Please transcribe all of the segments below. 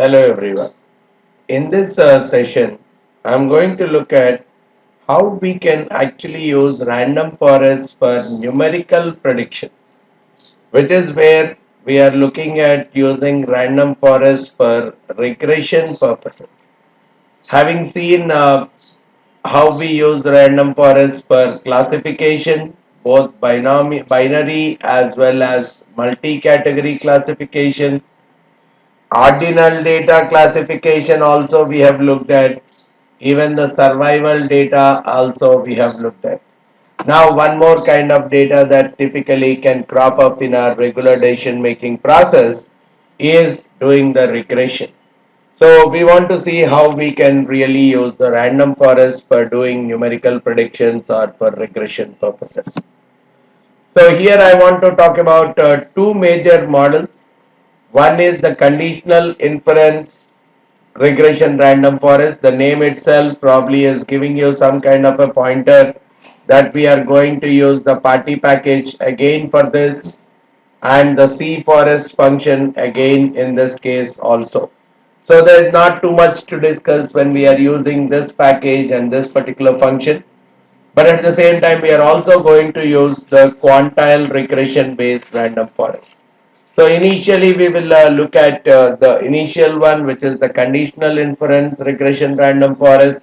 Hello everyone. In this session, I'm going to look at how we can actually use random forests for numerical predictions, which is where we are looking at using random forests for regression purposes. Having seen how we use random forests for classification, both binary as well as multi-category classification, ordinal data classification also we have looked at, even the survival data also we have looked at. Now one more kind of data that typically can crop up in our regular decision making process is doing the regression. So we want to see how we can really use the random forest for doing numerical predictions or for regression purposes. So here I want to talk about two major models. One is the conditional inference regression random forest. The name itself probably is giving you some kind of a pointer that we are going to use the party package again for this, and the C forest function again in this case also. So there is not too much to discuss when we are using this package and this particular function. But at the same time, we are also going to use the quantile regression based random forest. So initially, we will look at the initial one, which is the conditional inference regression random forest,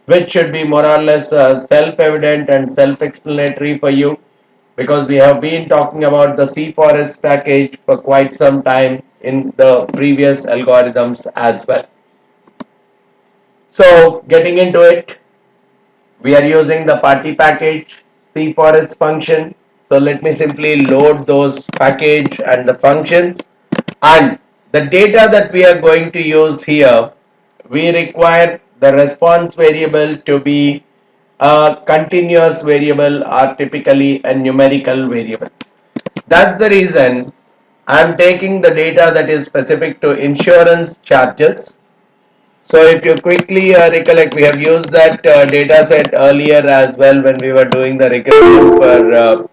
which should be more or less self-evident and self-explanatory for you, because we have been talking about the C forest package for quite some time in the previous algorithms as well. So getting into it, we are using the party package C forest function. So let me simply load those package and the functions, and the data that we are going to use here, we require the response variable to be a continuous variable or typically a numerical variable. That's the reason I'm taking the data that is specific to insurance charges. So if you quickly recollect, we have used that data set earlier as well when we were doing the regression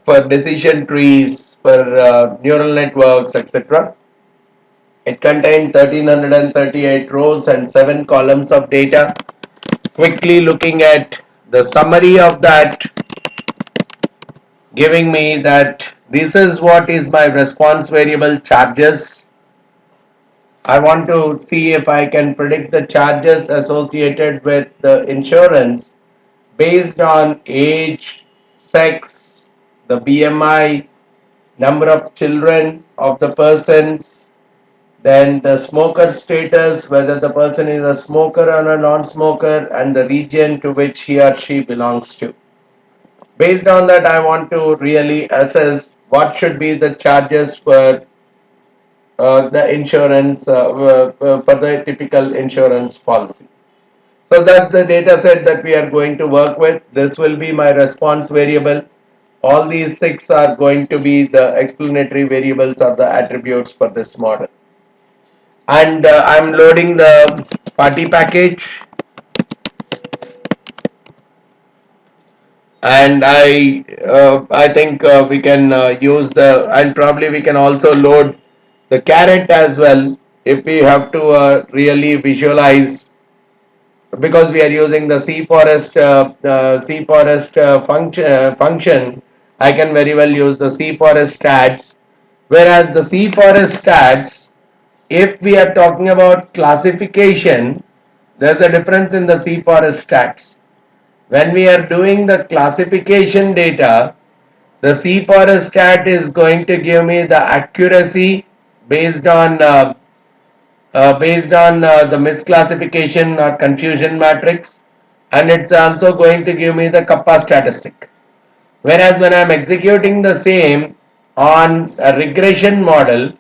for decision trees, for neural networks, etc. It contained 1338 rows and 7 columns of data. Quickly looking at the summary of that, giving me that this is what is my response variable charges. I want to see if I can predict the charges associated with the insurance based on age, sex, the BMI, number of children of the persons, then the smoker status, whether the person is a smoker or a non-smoker, and the region to which he or she belongs to. Based on that, I want to really assess what should be the charges for the insurance, for the typical insurance policy. So that's the data set that we are going to work with. This will be my response variable. All these 6 are going to be the explanatory variables or the attributes for this model. And I'm loading the party package, and I think we can use the, and probably we can also load the caret as well if we have to really visualize, because we are using the C forest function. I can very well use the C forest stats, whereas the C forest stats, if we are talking about classification, there's a difference in the C forest stats. When we are doing the classification data, the C forest stat is going to give me the accuracy based on the misclassification or confusion matrix, and it's also going to give me the kappa statistic. Whereas when I'm executing the same on a regression model,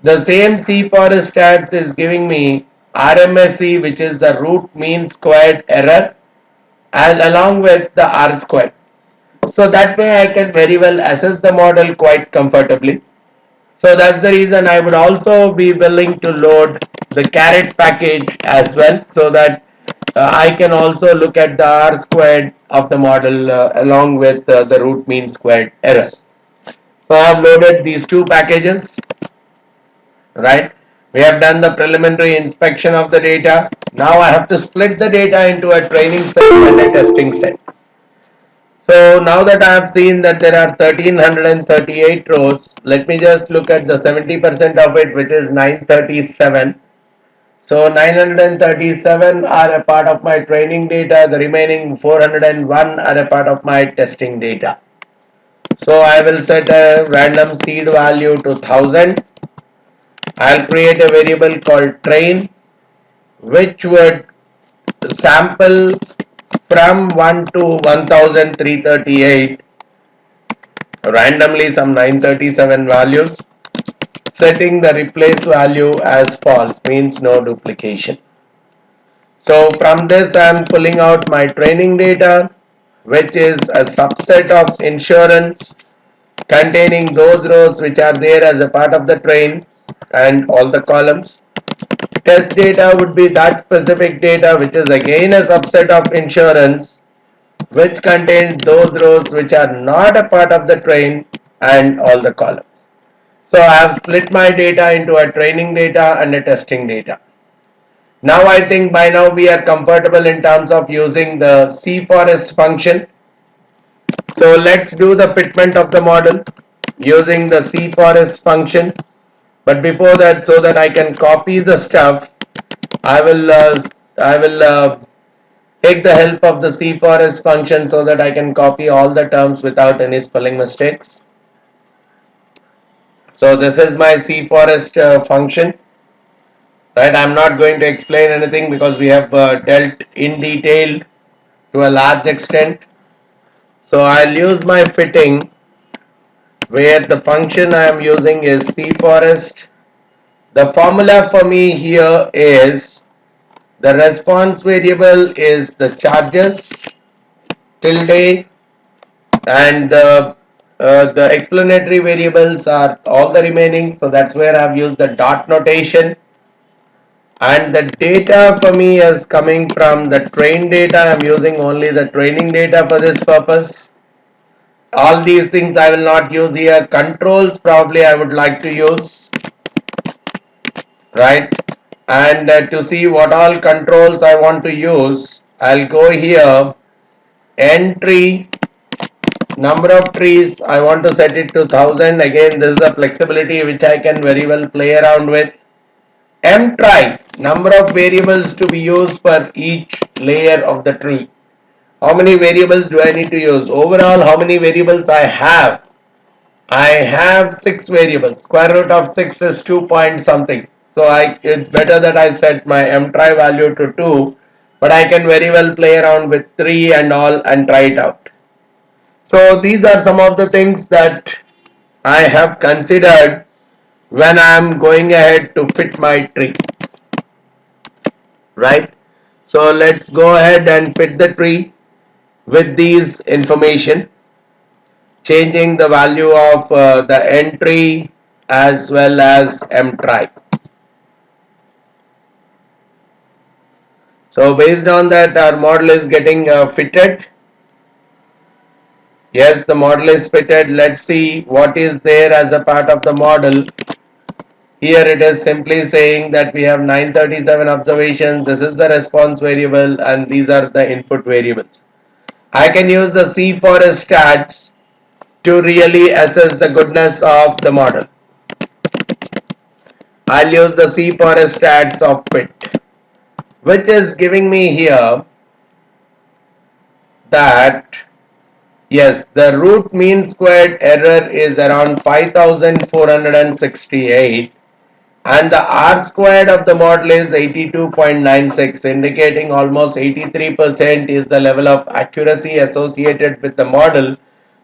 the same C forest stats is giving me RMSE, which is the root mean squared error, and along with the R squared. So that way I can very well assess the model quite comfortably. So that's the reason I would also be willing to load the caret package as well, so that I can also look at the R squared of the model along with the root mean squared error. So I have loaded these two packages, right? We have done the preliminary inspection of the data. Now I have to split the data into a training set and a testing set. So now that I have seen that there are 1338 rows, let me just look at the 70% of it, which is 937. So 937 are a part of my training data, the remaining 401 are a part of my testing data. So I will set a random seed value to 1000. I'll create a variable called train, which would sample from 1 to 1338 randomly some 937 values, setting the replace value as false, means no duplication. So from this I am pulling out my training data, which is a subset of insurance containing those rows which are there as a part of the train and all the columns. Test data would be that specific data which is again a subset of insurance, which contains those rows which are not a part of the train and all the columns. So I have split my data into a training data and a testing data. Now I think by now we are comfortable in terms of using the cforest function. So let's do the fitment of the model using the cforest function. But before that, so that I can copy the stuff, I will take the help of the cforest function so that I can copy all the terms without any spelling mistakes. So this is my cforest function. Right, I'm not going to explain anything because we have dealt in detail to a large extent. So I'll use my fitting, where the function I am using is cforest. The formula for me here is the response variable is the charges tilde, and the explanatory variables are all the remaining. So that's where I've used the dot notation. And the data for me is coming from the train data. I'm using only the training data for this purpose. All these things I will not use here. Controls probably I would like to use, right? And to see what all controls I want to use, I'll go here, entry, number of trees, I want to set it to 1000. Again, this is a flexibility which I can very well play around with. mtry, number of variables to be used for each layer of the tree. How many variables do I need to use? Overall, how many variables I have? I have 6 variables. Square root of 6 is 2 point something. So it's better that I set my mtry value to 2, but I can very well play around with 3 and all and try it out. So these are some of the things that I have considered when I am going ahead to fit my tree, right? So let's go ahead and fit the tree with these information, changing the value of the entry as well as mtry. So based on that, our model is getting fitted. Yes, the model is fitted. Let's see what is there as a part of the model. Here it is simply saying that we have 937 observations. This is the response variable and these are the input variables. I can use the cforest stats to really assess the goodness of the model. I'll use the cforest stats of fit, which is giving me here that yes, the root mean squared error is around 5468 and the R squared of the model is 82.96, indicating almost 83% is the level of accuracy associated with the model.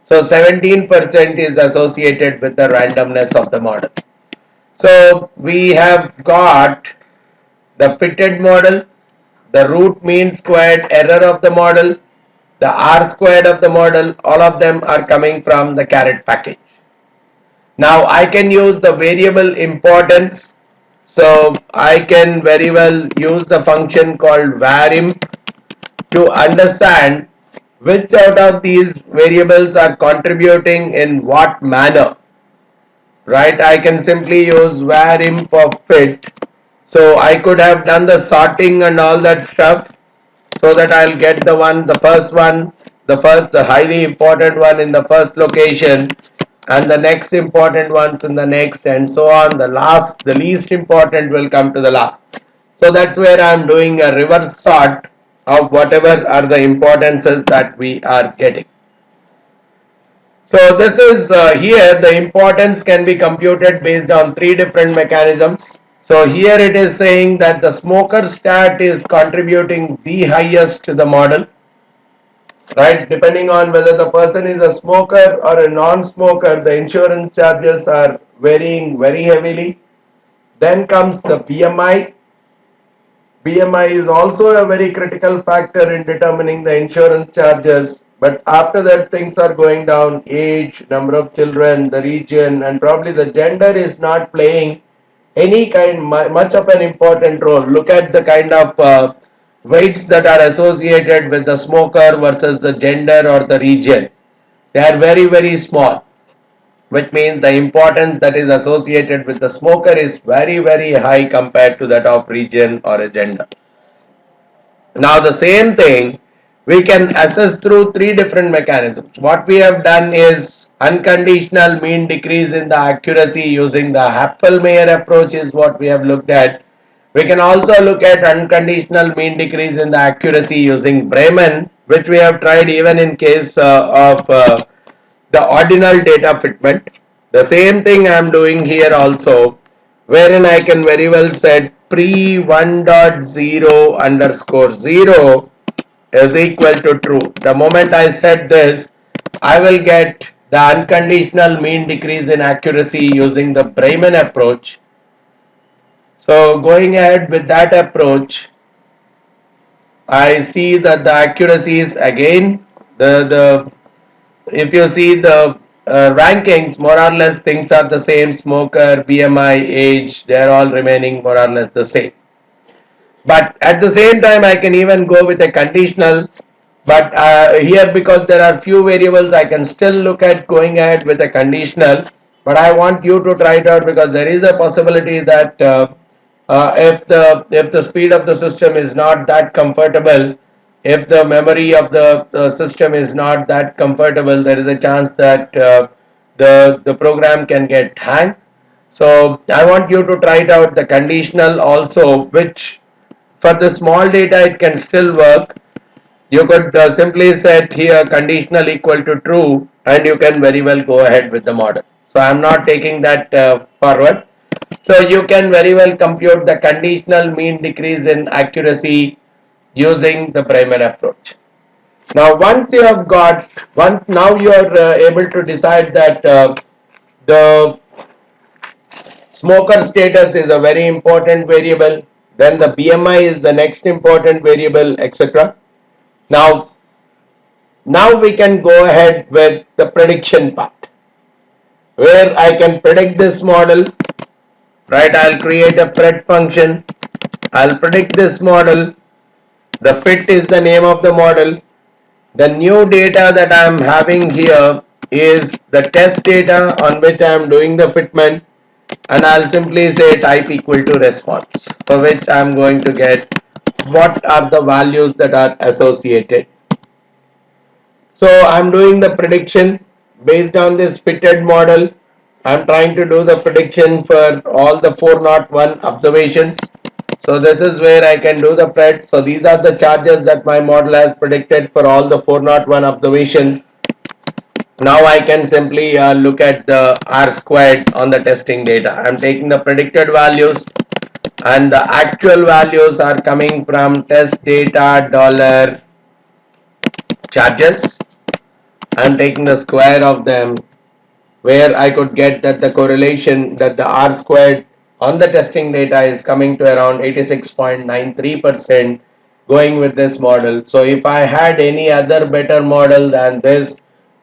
So 17% is associated with the randomness of the model. So we have got the fitted model, the root mean squared error of the model, the R squared of the model, all of them are coming from the caret package. Now I can use the variable importance. So I can very well use the function called varimp to understand which out of these variables are contributing in what manner. Right? I can simply use varimp of fit So I could have done the sorting and all that stuff so that I'll get the first one, the highly important one in the first location, and the next important ones in the next, and so on. The least important will come to the last. So that's where I'm doing a reverse sort of whatever are the importances that we are getting. So this is here the importance can be computed based on three different mechanisms. So here it is saying that the smoker stat is contributing the highest to the model, right? Depending on whether the person is a smoker or a non-smoker, the insurance charges are varying very heavily. Then comes the BMI. BMI is also a very critical factor in determining the insurance charges. But after that, things are going down. Age, number of children, the region, and probably the gender is not playing much of an important role. Look at the kind of weights that are associated with the smoker versus the gender or the region. They are very, very small, which means the importance that is associated with the smoker is very, very high compared to that of region or a gender. Now the same thing we can assess through three different mechanisms. What we have done is unconditional mean decrease in the accuracy using the Happel-Meyer approach is what we have looked at. We can also look at unconditional mean decrease in the accuracy using Bremen, which we have tried even in case of the ordinal data fitment. The same thing I am doing here also, wherein I can very well set pre 1.0 underscore 0 is equal to true. The moment I set this, I will get the unconditional mean decrease in accuracy using the Bremen approach. So going ahead with that approach, I see that the accuracies again, the if you see the rankings, more or less things are the same. Smoker, BMI, age, they are all remaining more or less the same. But at the same time, I can even go with a conditional. But here, because there are few variables, I can still look at going ahead with a conditional. But I want you to try it out because there is a possibility that if the speed of the system is not that comfortable, if the memory of the system is not that comfortable, there is a chance that the program can get hang. So I want you to try it out the conditional also, which for the small data it can still work. You could simply set here conditional equal to true and you can very well go ahead with the model. So I am not taking that forward. So you can very well compute the conditional mean decrease in accuracy using the Bremen approach. Now once you have got, now you are able to decide that the smoker status is a very important variable, then the BMI is the next important variable, etc. Now we can go ahead with the prediction part, where I can predict this model, right? I'll create a pred function, I'll predict this model, the fit is the name of the model. The new data that I am having here is the test data on which I am doing the fitment, and I'll simply say type equal to response, for which I am going to get what are the values that are associated. So I'm doing the prediction based on this fitted model. I'm trying to do the prediction for all the 401 observations. So this is where I can do the pred. So these are the charges that my model has predicted for all the 401 observations. Now I can simply look at the R squared on the testing data. I'm taking the predicted values and the actual values are coming from test data dollar charges. I'm taking the square of them, where I could get that the correlation that the R squared on the testing data is coming to around 86.93% going with this model. So if I had any other better model than this,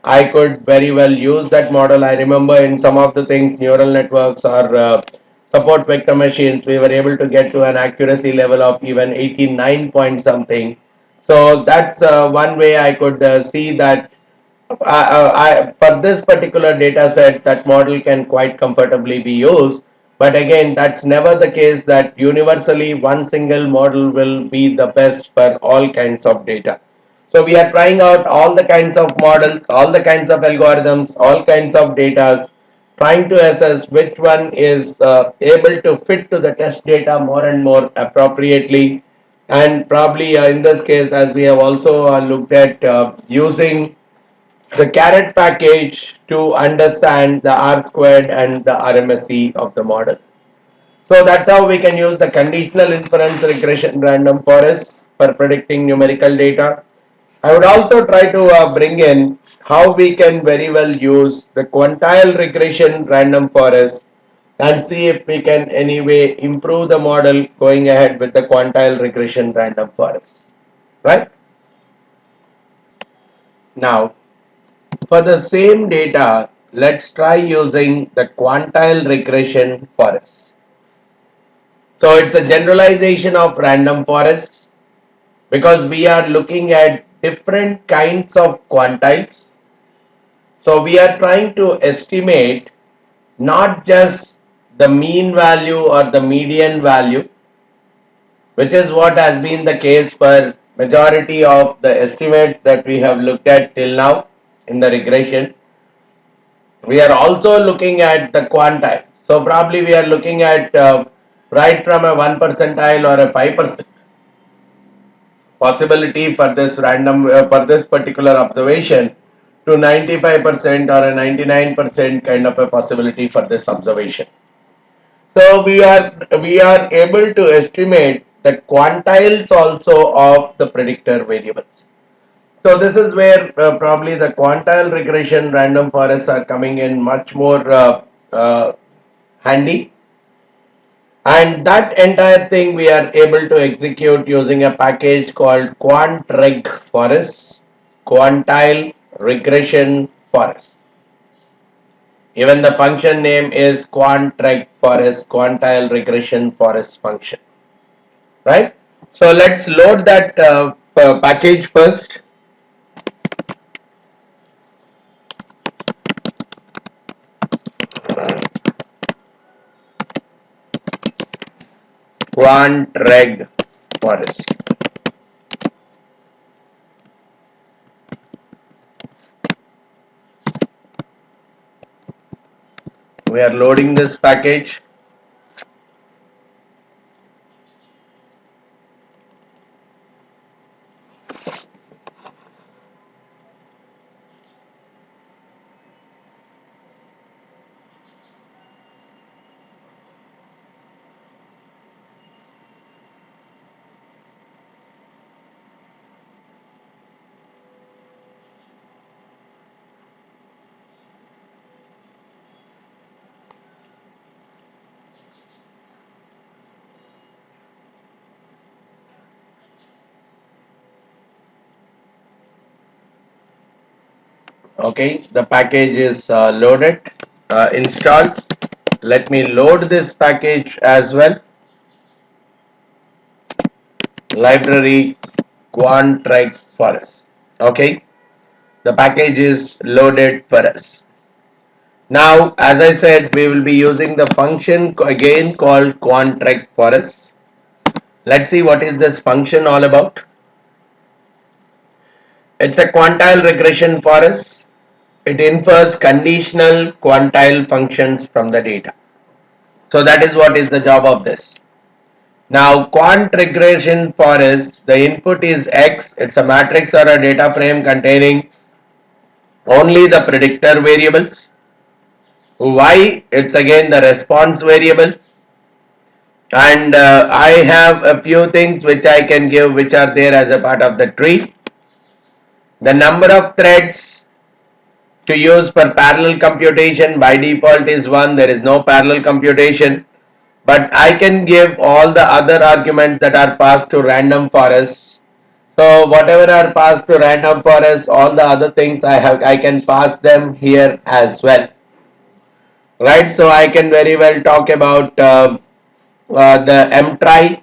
I could very well use that model. I remember in some of the things, neural networks or support vector machines, we were able to get to an accuracy level of even 89 point something. So that's one way I could see that for this particular data set, that model can quite comfortably be used. But again, that's never the case that universally one single model will be the best for all kinds of data. So we are trying out all the kinds of models, all the kinds of algorithms, all kinds of data, trying to assess which one is able to fit to the test data more and more appropriately. And probably in this case, as we have also looked at using the carrot package to understand the R squared and the RMSE of the model. So that's how we can use the conditional inference regression random forest for predicting numerical data. I would also try to bring in how we can very well use the quantile regression random forest and see if we can anyway improve the model going ahead with the quantile regression random forest. Right? Now, for the same data, let's try using the quantile regression forest. So it's a generalization of random forests because we are looking at different kinds of quantiles. So we are trying to estimate not just the mean value or the median value, which is what has been the case for majority of the estimates that we have looked at till now in the regression. We are also looking at the quantile. So probably we are looking at right from a 1 percentile or a 5% possibility for this random for this particular observation to 95% or a 99% kind of a possibility for this observation. So we are able to estimate the quantiles also of the predictor variables. So this is where probably the quantile regression random forests are coming in much more handy, and that entire thing we are able to execute using a package called Quant Reg Forest, Quantile Regression Forest. Even the function name is Quant Reg Forest, Quantile Regression Forest function, right? So let's load that package first. Quant Reg Forest. We are loading this package. Okay, the package is loaded, installed. Let me load this package as well. Library Quant Reg Forest. Okay, the package is loaded for us. Now, as I said, we will be using the function again called Quant Reg Forest. Let's see what is this function all about. It's a quantile regression forest. It infers conditional quantile functions from the data. So that is what is the job of this. Now, quant regression forest, the input is X. It's a matrix or a data frame containing only the predictor variables. Y, it's again the response variable. And I have a few things which I can give which are there as a part of the tree. The number of threads to use for parallel computation by default is 1. There is no parallel computation. But I can give all the other arguments that are passed to random forests. So whatever are passed to random forests, all the other things I can pass them here as well. Right, so I can very well talk about the mtry,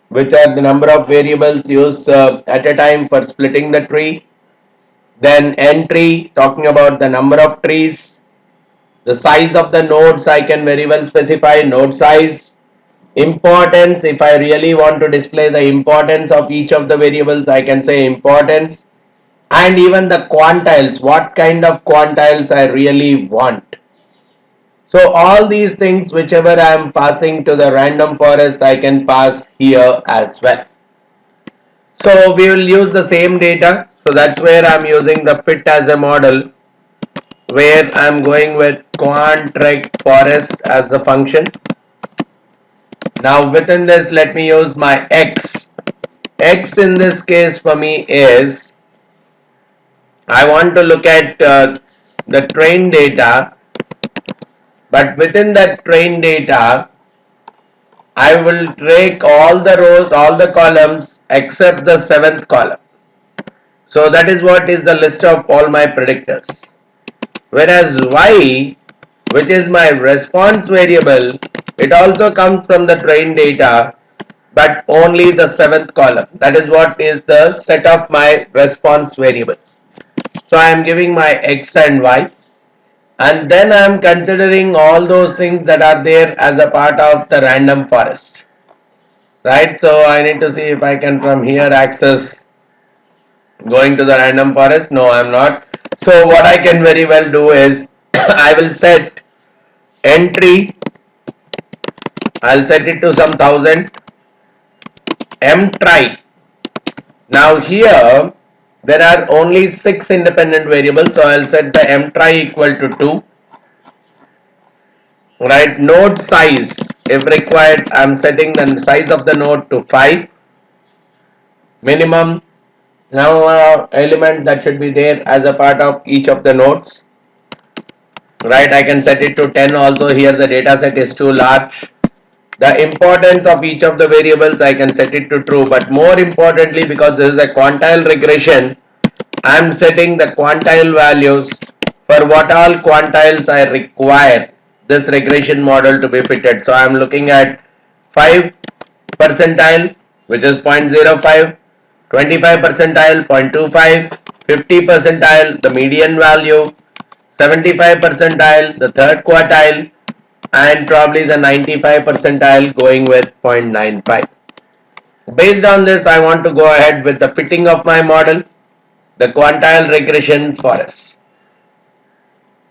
which are the number of variables used at a time for splitting the tree. Then n tree, talking about the number of trees. The size of the nodes I can very well specify, node size. Importance, if I really want to display the importance of each of the variables, I can say importance. And even the quantiles, what kind of quantiles I really want. So all these things, whichever I am passing to the random forest, I can pass here as well. So we will use the same data. So that's where I'm using the fit as a model, where I'm going with quant reg forest as the function. Now within this, let me use my x. X in this case for me is, I want to look at the train data, but within that train data, I will take all the rows, all the columns except the 7th column. So that is what is the list of all my predictors. Whereas y, which is my response variable, it also comes from the train data, but only the 7th column. That is what is the set of my response variables. So I am giving my x and y, and then I am considering all those things that are there as a part of the random forest. Right, so I need to see if I can from here access going to the random forest. No, I am not. So what I can very well do is I will set entry, I'll set it to some 1000, m try. Now here there are only 6 independent variables, so I'll set the m try equal to 2. Right, node size, if required, I'm setting the size of the node to 5. Minimum now element that should be there as a part of each of the nodes. Right, I can set it to 10 also. Here the data set is too large. The importance of each of the variables I can set it to true, but more importantly, because this is a quantile regression, I am setting the quantile values for what all quantiles I require this regression model to be fitted. So I am looking at 5 percentile, which is 0.05, 25 percentile 0.25, 50 percentile the median value, 75 percentile the third quartile, and probably the 95 percentile going with 0.95. Based on this, I want to go ahead with the fitting of my model, the quantile regression forest.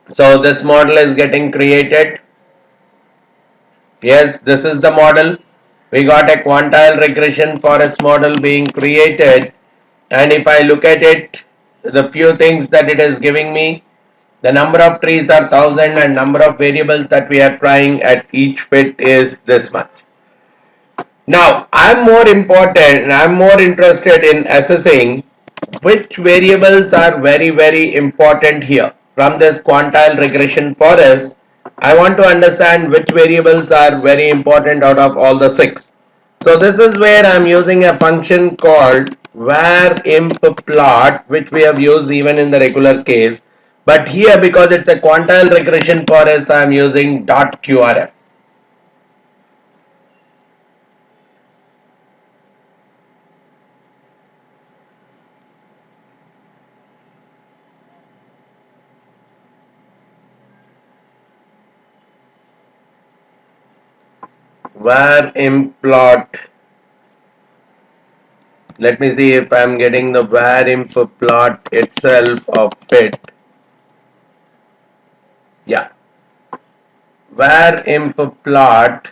So this model is getting created. Yes, this is the model. We got a quantile regression forest model being created, and if I look at it, the few things that it is giving me, the number of trees are 1000 and number of variables that we are trying at each fit is this much. Now I'm more interested in assessing which variables are very important here. From this quantile regression forest, I want to understand which variables are very important out of all the 6. So this is where I am using a function called var_imp_plot, which we have used even in the regular case. But here, because it's a quantile regression forest, I am using .qrf. var_imp_plot. Let me see if I am getting the var_imp_plot itself of fit. Yeah, var_imp_plot,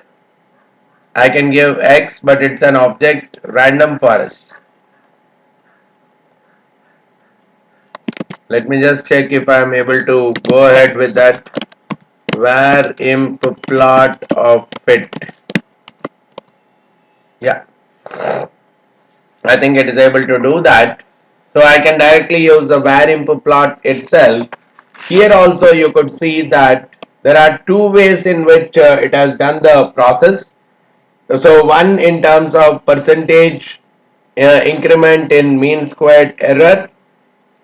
I can give x, but it's an object random forest. Let me just check if I am able to go ahead with that. var_imp_plot of fit. Yeah, I think it is able to do that. So I can directly use the var_imp_plot itself. Here also you could see that there are 2 ways in which it has done the process. So one in terms of percentage increment in mean squared error,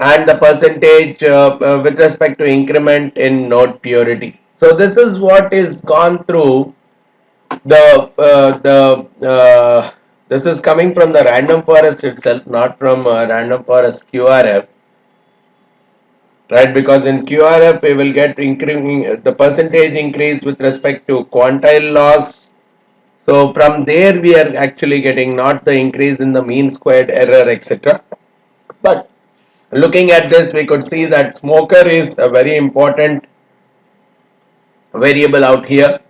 and the percentage with respect to increment in node purity. So this is what is gone through this is coming from the random forest itself, not from random forest QRF. right? Because in QRF we will get the percentage increase with respect to quantile loss. So from there we are actually getting not the increase in the mean squared error, etc. But looking at this, we could see that smoker is a very important variable out here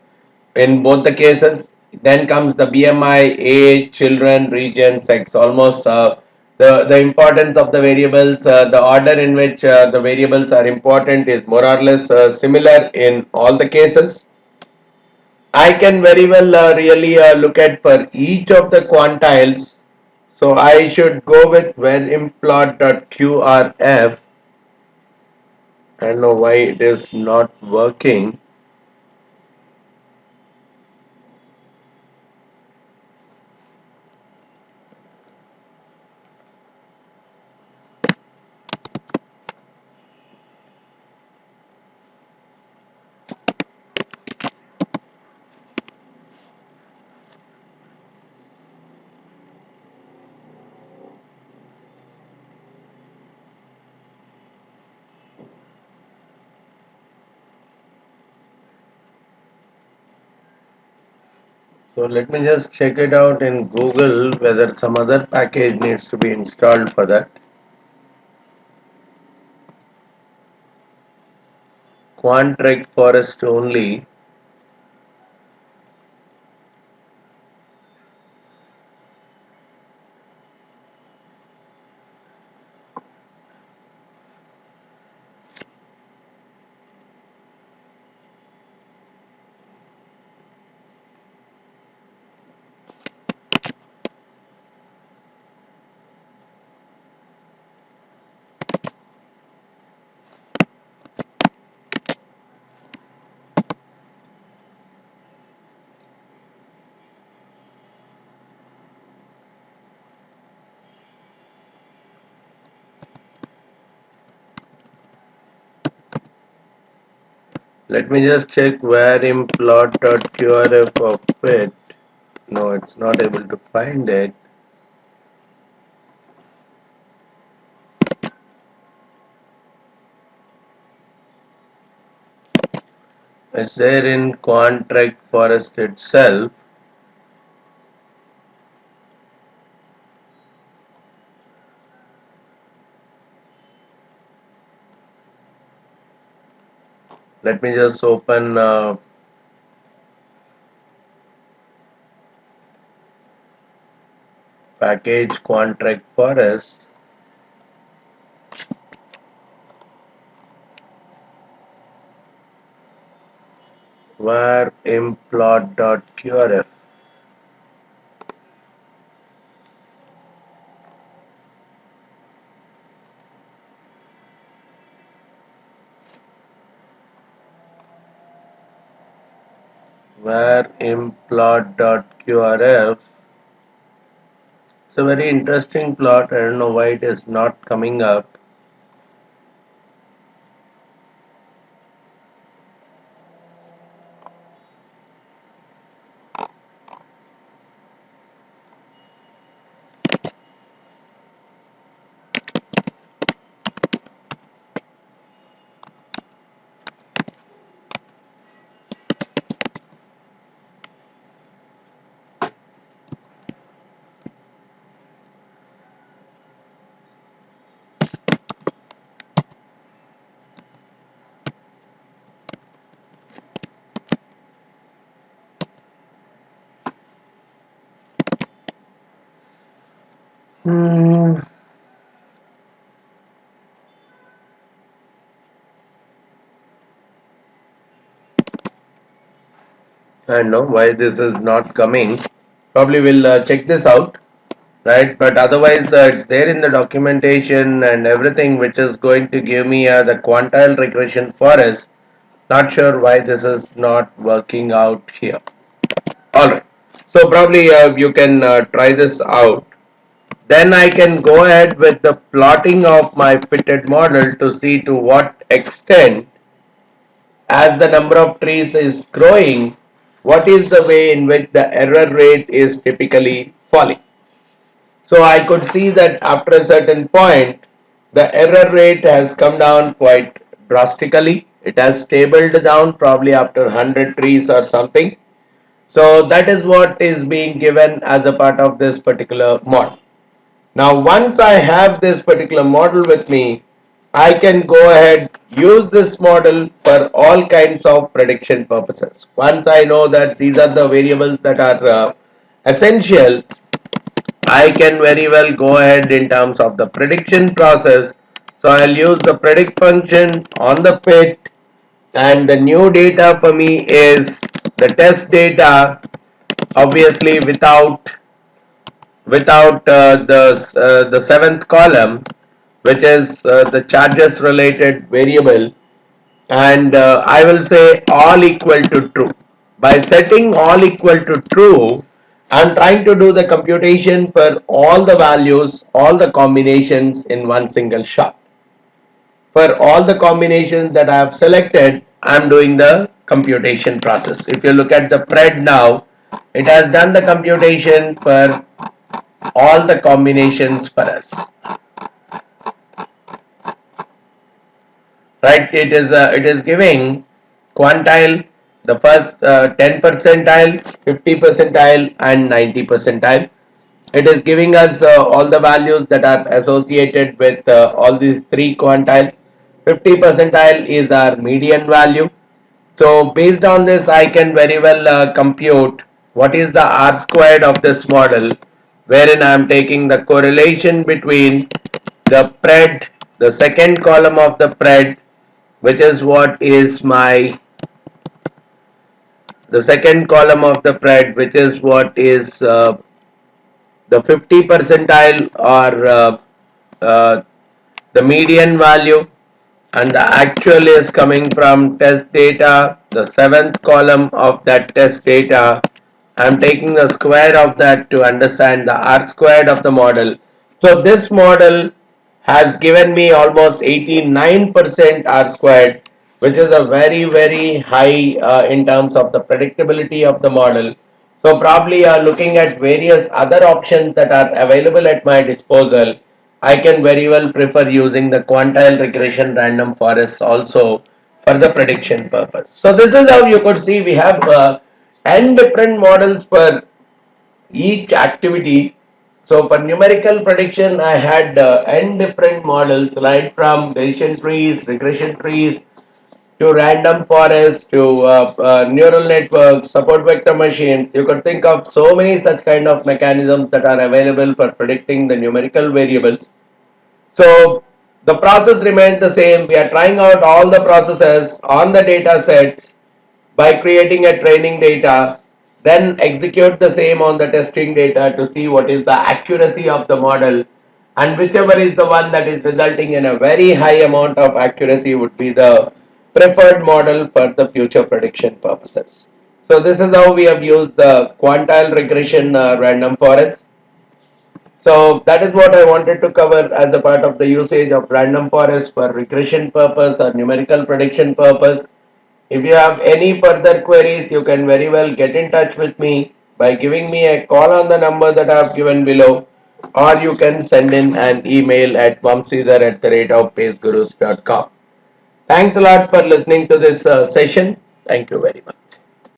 in both the cases. Then comes the BMI, age, children, region, sex. Almost the importance of the variables, the order in which the variables are important is more or less similar in all the cases. I can very well really look at for each of the quantiles. So I should go with verimplot.qrf. I don't know why it is not working. So let me just check it out in Google whether some other package needs to be installed for that. Quant Reg Forest only. Let me just check where implot.qrf of it. No, it's not able to find it. It's there in Quant Reg Forest itself. Let me just open package Quant Reg Forest. Where implot.qrf. Where implot.qrf. It's a very interesting plot. I don't know why it is not coming up. I don't know why this is not coming. Probably we'll check this out, right? But otherwise, it's there in the documentation and everything, which is going to give me the quantile regression forest. Not sure why this is not working out here. All right. So probably you can try this out. Then I can go ahead with the plotting of my fitted model to see to what extent, as the number of trees is growing, what is the way in which the error rate is typically falling. So I could see that after a certain point, the error rate has come down quite drastically. It has stabled down probably after 100 trees or something. So that is what is being given as a part of this particular model. Now once I have this particular model with me, I can go ahead use this model for all kinds of prediction purposes. Once I know that these are the variables that are essential, I can very well go ahead in terms of the prediction process. So I'll use the predict function on the pit, and the new data for me is the test data, obviously without the seventh column, which is the charges related variable, and I will say all equal to true. By setting all equal to true, I'm trying to do the computation for all the values, all the combinations in one single shot. For all the combinations that I have selected, I'm doing the computation process. If you look at the pred now, it has done the computation for all the combinations for us. Right? It is giving quantile, the first 10 percentile, 50 percentile, and 90 percentile. It is giving us all the values that are associated with all these three quantiles. 50 percentile is our median value. So based on this, I can very well compute what is the R squared of this model, wherein I am taking the correlation between the pred, the second column of the pred, which is what is my the second column of the pred, which is what is the 50 percentile, or uh, the median value, and the actual is coming from test data, the seventh column of that test data. I'm taking the square of that to understand the R squared of the model. So this model has given me almost 89% R squared, which is a very high in terms of the predictability of the model. So probably looking at various other options that are available at my disposal, I can very well prefer using the quantile regression random forests also for the prediction purpose. So this is how you could see we have n different models for each activity. So for numerical prediction, I had n different models, right from Bayesian trees, regression trees, to random forests, to neural networks, support vector machines. You could think of so many such kind of mechanisms that are available for predicting the numerical variables. So the process remains the same. We are trying out all the processes on the data sets by creating a training data, then execute the same on the testing data to see what is the accuracy of the model, and whichever is the one that is resulting in a very high amount of accuracy would be the preferred model for the future prediction purposes. So this is how we have used the quantile regression random forest. So that is what I wanted to cover as a part of the usage of random forest for regression purpose or numerical prediction purpose. If you have any further queries, you can very well get in touch with me by giving me a call on the number that I have given below, or you can send in an email at vamsidhar@pacegurus.com. Thanks a lot for listening to this session. Thank you very much.